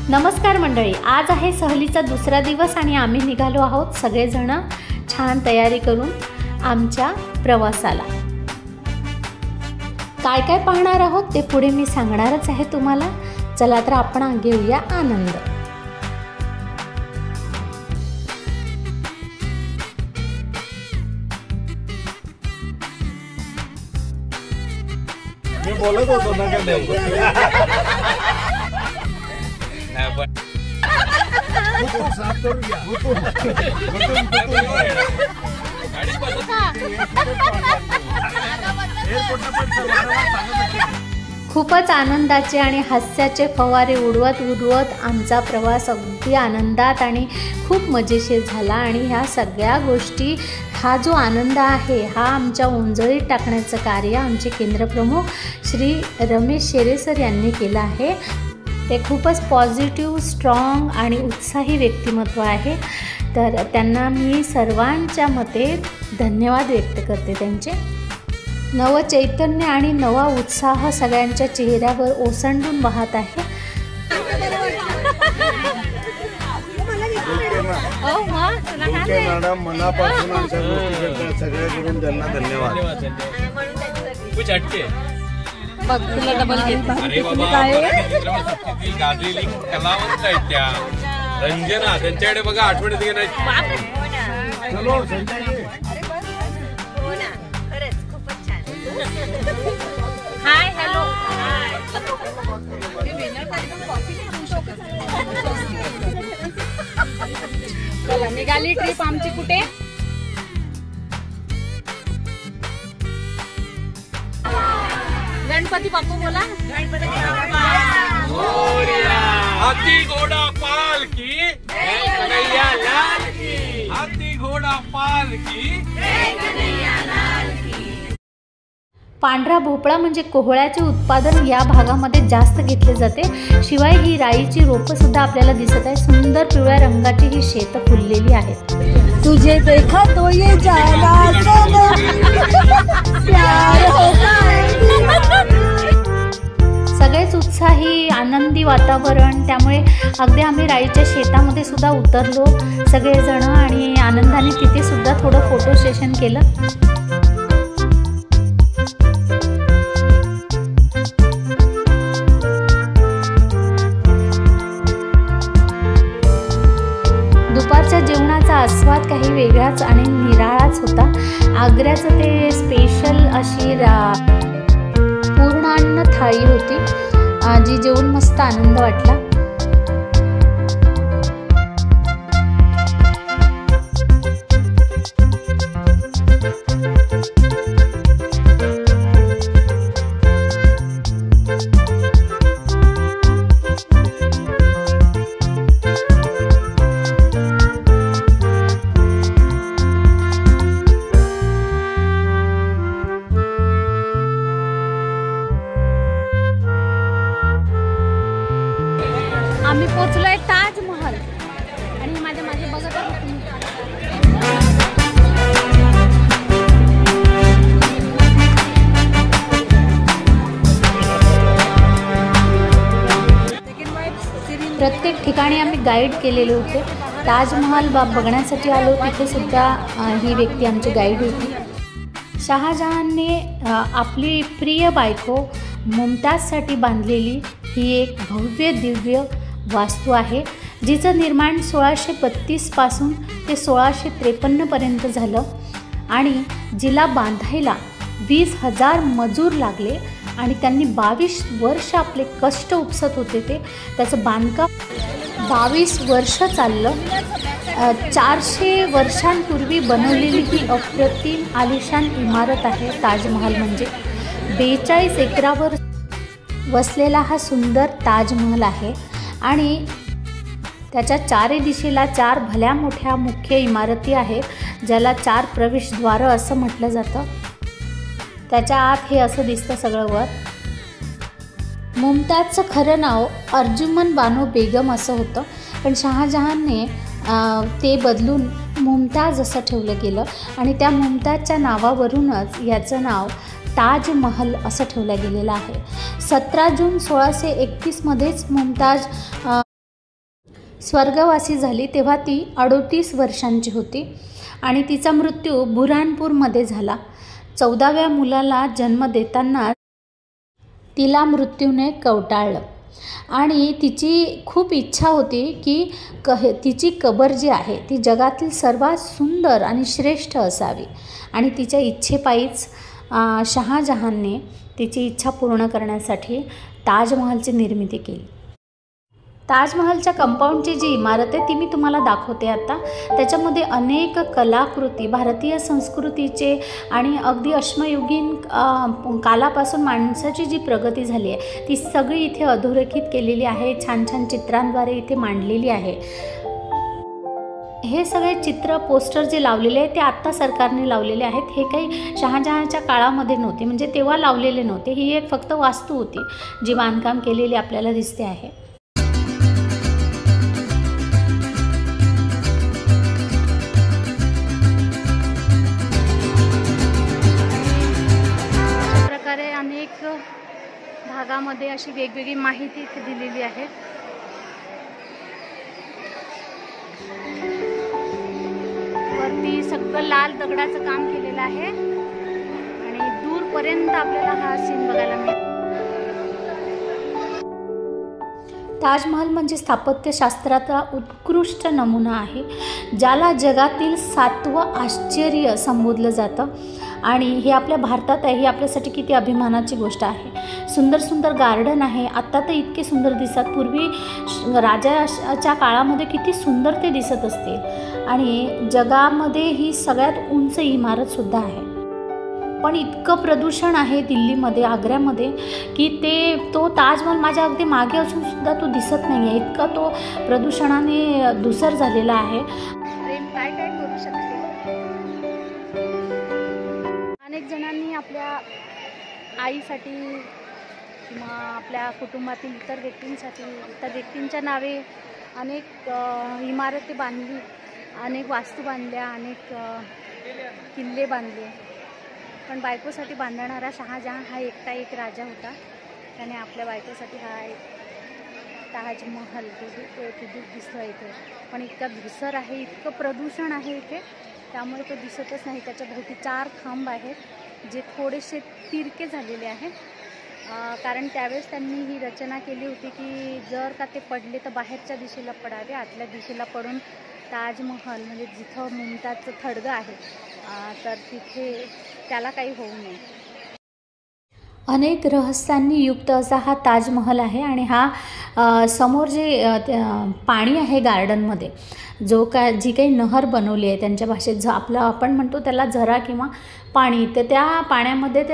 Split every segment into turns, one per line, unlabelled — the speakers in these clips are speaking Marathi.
नमस्कार मंडळी, आज आहे सहलीचा दुसरा दिवस आणि आम्ही निघालो आहोत सगळेजण छान तयारी करून आमच्या प्रवासाला। काय काय पाहणार आहोत ते पुढे मी सांगणारच आहे तुम्हाला। चला तर आपण घेऊया आनंद।
मी बोलत होतो ना
खूपच आनंदाचे आणि हास्याचे फवारे उडवत उडवत आमचा प्रवास अगदी आनंदात आणि खूप मजेशीर झाला। आणि ह्या सगळ्या गोष्टी, हा जो आनंद आहे हा आमच्या उंजळीत टाकण्याचं कार्य आमचे केंद्रप्रमुख श्री रमेश शेरे सर यांनी केलं आहे। ते खूपच पॉझिटिव्ह, स्ट्रॉंग आणि उत्साही व्यक्तिमत्व आहे, तर त्यांना मी सर्वांच्या मते धन्यवाद व्यक्त करते। त्यांचे नव चैतन्य आणि नवा उत्साह सगळ्यांच्या चेहऱ्यावर ओसंडून वाहत आहे।
मॅडम मनापासून अशा गोष्टी करतात सगळ्यांकडून, त्यांना धन्यवाद।
कुछ हटके
बघ तुला डबल घेत।
अरे बाबा, गाजलेली कलावंत आहेत त्या रंजना, त्यांच्याकडे बघा आठवणीत घेणार।
चलो संजय,
हाय हॅलो चला निघाली ट्रिप आमची कुठे? गणपती बाप्पा बोला। गणपती
हाथी घोड़ा पालकी, कन्हैया लाल की। हाथी घोड़ा पालकी, कन्हैया लाल की।
पांढरा भोपळा म्हणजे कोहळ्याचे उत्पादन या भागामध्ये जास्त घेतले जाते। शिवाय ही राईची रोपं सुद्धा आपल्याला दिसत आहे। सुंदर पिवळ्या रंगाची ही शेतं फुललेली आहेत।
तुझे देखा तो ये जाना प्यार होता
सगळेच उत्साही, आनंदी वातावरण। त्यामुळे अगदी आम्ही राईच्या शेतामध्ये सुद्धा उतरलो सगळेजण आणि आनंदाने तिथे सुद्धा थोडं फोटो सेशन केलं। दुपारच्या जेवणाचा आस्वाद काही वेगळाच आणि निराळाच होता। आग्र्याचं ते स्पेशल अशी पूर्णान्न थाळी होती, जी जेवून मस्त आनंद वाटला। आम्ही पोचलोय ताजमहल आणि माझ्या मागे बघत आहे प्रत्येक ठिकाणी आम्ही गाईड केलेले होते। ताजमहल बघण्यासाठी आलो, तिथे सुद्धा ही व्यक्ती आमची गाईड होती। शहाजहानने आपली प्रिय बायको मुमताजसाठी बांधलेली ही एक भव्य दिव्य वास्तू आहे, जिचं निर्माण 1632 पासून ते 1653 पर्यंत झालं आणि जिला बांधायला 20,000 मजूर लागले आणि त्यांनी 22 वर्ष आपले कष्ट उपसत होते। त्याचं बांधकाम 22 वर्ष चाललं। 400 वर्षांपूर्वी बनवलेली ही अप्रतिम आलिशान इमारत आहे ताजमहल म्हणजे। 42 एकरावर वसलेला हा सुंदर ताजमहल आहे आणि त्याच्या चारी दिशेला 4 भल्या मोठ्या मुख्य इमारती आहेत, ज्याला 4 प्रवेशद्वारं असं म्हटलं जातं। त्याच्या आत हे असं दिसतं सगळं वर। मुमताजचं खरं नाव अर्जुमन बानो बेगम असं होतं, पण शहाजहानने ते बदलून मुमताज असं ठेवलं गेलं आणि त्या मुमताजच्या नावावरूनच याचं नाव ताजमहल असं ठेवलं गेलेलं आहे। 17 जून 1631 मध्येच मुमताज स्वर्गवासी झाली तेव्हा ती 38 वर्षांची होती आणि तिचा मृत्यू बुऱ्हाणपूरमध्ये झाला. 14व्या मुलाला जन्म देताना तिला मृत्यूने कवटाळलं आणि तिची खूप इच्छा होती की तिची कबर जी आहे ती जगातील सर्वात सुंदर आणि श्रेष्ठ असावी आणि तिच्या इच्छेपायीच शहाजहानने तिची इच्छा पूर्ण करण्यासाठी ताजमहलची निर्मिती केली. ताजमहलच्या कंपाऊंडची जी इमारत आहे ती मी तुम्हाला दाखवते आता. त्याच्यामध्ये अनेक कलाकृती भारतीय संस्कृतीचे आणि अगदी अश्मयुगीन कालापासून माणसाची जी प्रगती झाली आहे ती सगळी इथे अधोरेखित केलेली आहे. छान छान चित्रांद्वारे इथे मांडलेली आहे. हे सगळे चित्र पोस्टर जे लावलेले आहेत ते आत्ता सरकारने लावलेले आहेत. हे काही शहाजहानच्या काळामध्ये नव्हते, म्हणजे तेव्हा लावलेले नव्हते. ही एक फक्त वास्तू होती जी बांधकाम केलेली आपल्याला दिसते आहे.
अशा प्रकारे अनेक भागामध्ये अशी वेगवेगळी माहिती इथे दिलेली आहे. वरती सगळं लाल दगडाचं काम केलेलं आहे आणि दूरपर्यंत आपल्याला हा सीन बघायला मिळतो.
ताजमहल म्हणजे स्थापत्यशास्त्राचा उत्कृष्ट नमुना आहे, ज्याला जगातील 7वं आश्चर्य संबोधलं जातं आणि हे आपल्या भारतात आहे. ही आपल्यासाठी किती अभिमानाची गोष्ट आहे. सुंदर सुंदर गार्डन आहे. आत्ता तर इतके सुंदर दिसतात, पूर्वी राजाच्या काळामध्ये किती सुंदर ते दिसत असतील. आणि जगामध्ये ही सगळ्यात उंच इमारतसुद्धा आहे. पण इतकं प्रदूषण आहे दिल्लीमध्ये, आग्र्यामध्ये की तो ताजमहल माझ्या अगदी मागे असूनसुद्धा तो दिसत नाही आहे. इतका तो प्रदूषणाने धूसर झालेला आहे.
प्रेम काय काय करू शकते. अनेक जणांनी आपल्या आईसाठी किंवा आपल्या कुटुंबातील इतर व्यक्तींच्या नावे अनेक इमारती बांधली, अनेक वास्तू बांधल्या, अनेक किल्ले बांधले. पण बायकोसाठी बांधणारा शहाजहान हा एकटा एक राजा होता. त्याने आपल्या बायकोसाठी हा एक ताजमहल दिसतो इथे. पण इतका धुसर आहे, इतकं प्रदूषण आहे इथे, त्यामुळे तो दिसतच नाही. त्याच्या भोवती 4 खांब आहेत जे थोडेसे तिरके झालेले आहेत. कारण त्यावेळेस त्यांनी ही रचना केली होती की जर का ते पडले तर बाहेरच्या दिशेला पडावे, आतल्या दिशेला पडून ताजमहल म्हणजे जिथं मुमताजचं थडगं आहे तर तिथे त्याला काही होऊ नये.
अनेक रहस्यांनी युक्त असा हा ताजमहल आहे. आणि हा समोर जे पाणी आहे गार्डनमध्ये, जी काही नहर बनवली आहे त्यांच्या भाषेत आपण म्हणतो त्याला झरा किंवा पाणी, तर त्या पाण्यामध्ये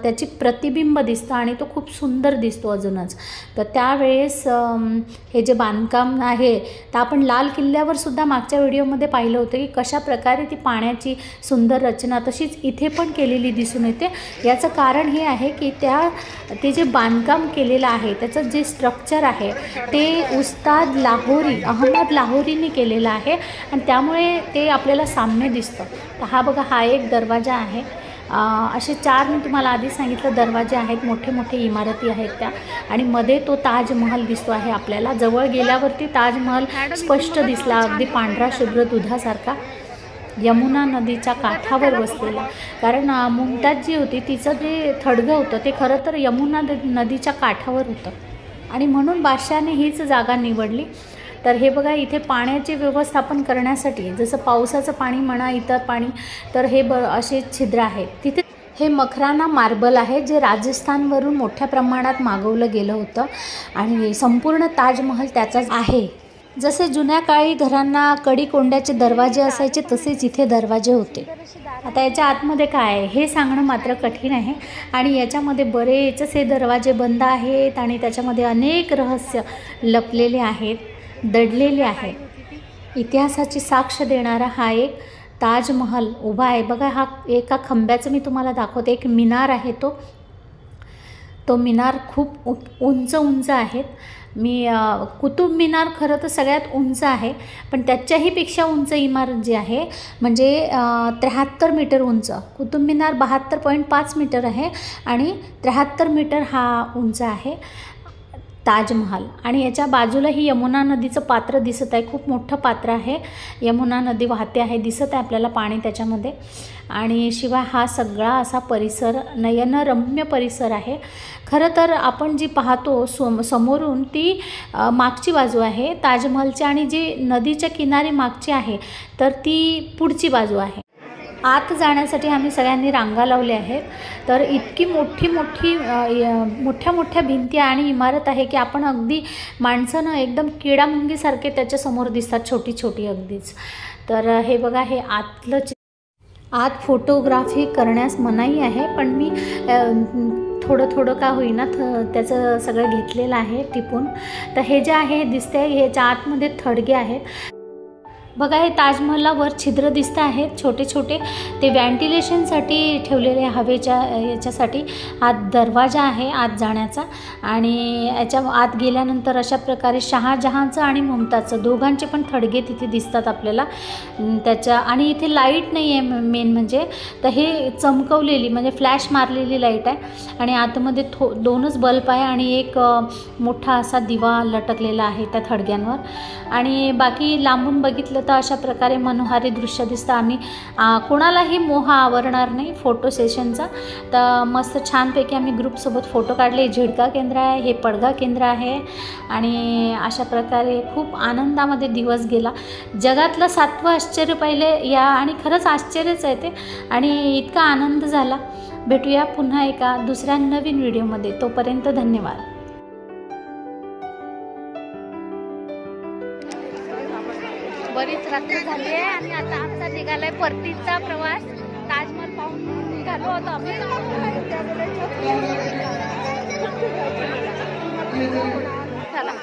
त्याची प्रतिबिंब दिसतं आणि तो खूप सुंदर दिसतो अजूनच. तर त्यावेळेस हे जे बांधकाम आहे तर आपण लाल किल्ल्यावर सुद्धा मागच्या व्हिडिओमध्ये पाहिलं होतं की कशा प्रकारे ती पाण्याची सुंदर रचना तशीच इथे पण केलेली दिसून येते. याचं कारण हे आहे की ते जे बांधकाम केलेलं आहे त्याचं जे स्ट्रक्चर आहे ते उस्ताद अहमद लाहोरीने केलेलं आहे आणि त्यामुळे ते आपल्याला साम्य दिसतं. तर हा बघा, हा एक दरवाजा आहे. असे 4 मी तुम्हाला आधी सांगितलं दरवाजे आहेत, मोठे मोठे इमारती आहेत त्या, आणि मध्ये तो ताजमहल दिसतो आहे आपल्याला. जवळ गेल्यावरती ताजमहल स्पष्ट दिसला, अगदी पांढरा शुभ्र दुधासारखा, यमुना नदीच्या काठावर बसलेला. कारण मुमताज जी होती तिचं जे थडगं होतं ते खरं तर यमुना नदीच्या काठावर होतं आणि म्हणून बादशहाने हीच जागा निवडली. तर हे बघा, इथे पाण्याचे व्यवस्थापन करण्यासाठी जसं पावसाचं पाणी म्हणा, इतर पाणी, तर हे असे छिद्र आहेत. तिथे हे मखराना मार्बल आहे जे राजस्थानवरून मोठ्या प्रमाणात मागवलं गेलं होतं आणि संपूर्ण ताजमहल त्याचाच आहे. जसे जुन्या काळी घरांना कडी कोंड्याचे दरवाजे असायचे तसेच इथे दरवाजे होते. आता याच्या आतमध्ये काय आहे हे सांगणं मात्र कठीण आहे आणि याच्यामध्ये बरेच असे दरवाजे बंद आहेत आणि त्याच्यामध्ये अनेक रहस्य लपलेले आहेत, दडलेले आहे. इतिहासाची साक्ष देणारा हा एक ताजमहल उभा आहे. बघा, हा एका खांब्याचं मी तुम्हाला दाखवते. एक मिनार आहे, तो मिनार खूप उंच आहेत. कुतुब मिनार खरं तर सगळ्यात उंच आहे, पण त्याच्याही पेक्षा उंच इमारत जी आहे म्हणजे 73 मीटर उंच. कुतुब मिनार 72.5 मीटर आहे आणि 73 मीटर हा उंच आहे. ताजमहाल आणि याच्या बाजूला ही यमुना नदीचं पात्र दिसत आहे. खूप मोठं पात्र आहे. यमुना नदी वाहते आहे, दिसत आहे आपल्याला पाणी त्याच्यामध्ये. आणि शिवाय हा सगळा असा परिसर नयनरम्य परिसर आहे. खरं तर आपण जी पाहतो समोरून ती मागची बाजू आहे ताजमहलची, आणि जी नदीच्या किनारी मागची आहे तर ती पुढची बाजू आहे. आत जाण्यासाठी आम्ही सगळ्यांनी रांगा लावल्या आहेत. तर इतकी मोठ्या मोठ्या भिंती आणि इमारत आहे की आपण अगदी माणसानं एकदम किडामुंगीसारखे त्याच्यासमोर दिसतात, छोटी छोटी अगदीच. तर हे बघा, हे आतलं आत फोटोग्राफी करण्यास मनाई आहे, पण मी थोडं का होईना त्याचं सगळं घेतलेलं आहे टिपून. तर हे जे आहे दिसते, ह्याच्या आतमध्ये थडगे आहेत बघा. हे ताजमहलावर छिद्र दिसत आहेत छोटे छोटे, ते व्हेंटिलेशनसाठी ठेवलेले हवेच्या याच्यासाठी. हा दरवाजा आहे आत जाण्याचा, आणि याच्या आत गेल्यानंतर अशा प्रकारे शहाजहानचं आणि मुमताजचं दोघांचे पण थडगे तिथे दिसतात आपल्याला त्याच्या. आणि इथे लाईट नाही आहे मेन म्हणजे, तर हे चमकवलेली म्हणजे फ्लॅश मारलेली लाईट आहे. आणि आतमध्ये दोनच बल्ब आहे आणि एक मोठा असा दिवा लटकलेला आहे त्या थडग्यांवर. आणि बाकी लांबून बघितलं तर अशा प्रकारे मनोहारी दृश्य दिसतं. आणि कोणालाही मोह आवरणार नाही फोटो सेशनचा. तर मस्त छानपैकी आम्ही ग्रुपसोबत फोटो काढले. झिडका केंद्र आहे, हे पडगा केंद्र आहे. आणि अशा प्रकारे खूप आनंदामध्ये दिवस गेला. जगातलं 7वं आश्चर्य पहिले या, आणि खरंच आश्चर्यच आहे ते. आणि इतका आनंद झाला. भेटूया पुन्हा एका दुसऱ्या नवीन व्हिडिओमध्ये. तोपर्यंत धन्यवाद.
बरीच रात्र झाली आहे आणि आता आमचा निघालाय परतीचा प्रवास. ताजमहल पाहून निघालो होतो आम्ही. चला.